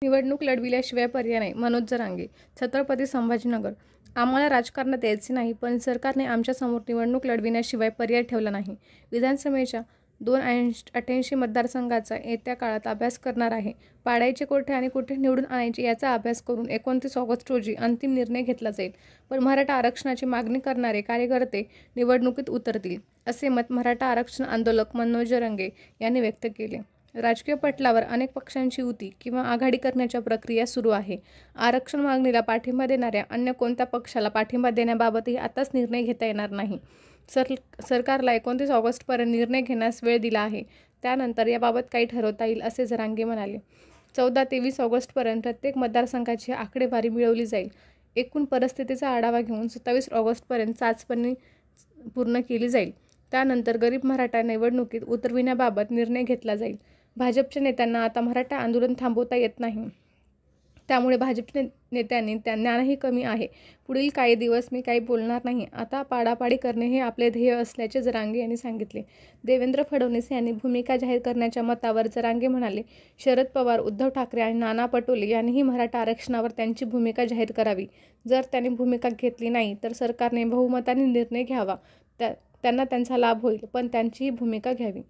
निवडणूक लढविल्याशिवाय पर्याय नाही. मनोज जरांगे, छत्रपती संभाजीनगर. आम्हाला राजकारणात यायचे नाही, पण सरकारने आमच्यासमोर निवडणूक लढविण्याशिवाय पर्याय ठेवला नाही. विधानसभेच्या 288 मतदारसंघाचा येत्या काळात अभ्यास करणार आहे. पाडायचे कोठे आणि कुठे निवडून आणायचे याचा अभ्यास करून 29 ऑगस्ट रोजी अंतिम निर्णय घेतला जाईल. पण मराठा आरक्षणाची मागणी करणारे कार्यकर्ते निवडणुकीत उतरतील, असे मत मराठा आरक्षण आंदोलक मनोज जरांगे यांनी व्यक्त केले. राजकीय पटलावर अनेक पक्षांची युती किंवा आघाडी करण्याच्या प्रक्रिया सुरू आहे. आरक्षण मागणीला पाठिंबा देणाऱ्या अन्य कोणत्या पक्षाला पाठिंबा देण्याबाबतही आताच निर्णय घेता येणार नाही. सरकारला 29 ऑगस्टपर्यंत निर्णय घेण्यास वेळ दिला आहे. त्यानंतर याबाबत काही ठरवता येईल, असे जरांगे म्हणाले. 14 ते 20 ऑगस्टपर्यंत प्रत्येक मतदारसंघाची आकडेवारी मिळवली जाईल. एकूण परिस्थितीचा आढावा घेऊन 27 ऑगस्टपर्यंत चाचपणी पूर्ण केली जाईल. त्यानंतर गरीब मराठा निवडणुकीत उतरविण्याबाबत निर्णय घेतला जाईल. भाजपच्या नेत्यांना आता मराठा आंदोलन थांबवता येत नाही. त्यामुळे भाजप नेत्यांनी ज्ञानही कमी आहे. पुढील काही दिवस मी काही बोलणार नाही. आता पाडापाडी करणे हे आपले ध्येय असल्याचे जरांगे यांनी सांगितले. देवेंद्र फडणवीस यांनी भूमिका जाहीर करण्याच्या मतावर जरांगे म्हणाले, शरद पवार, उद्धव ठाकरे आणि नाना पटोले यांनीही मराठा आरक्षणावर त्यांची भूमिका जाहीर करावी. जर त्यांनी भूमिका घेतली नाही तर सरकारने बहुमताने निर्णय घ्यावा. त्यांना त्यांचा लाभ होईल, पण त्यांचीही भूमिका घ्यावी.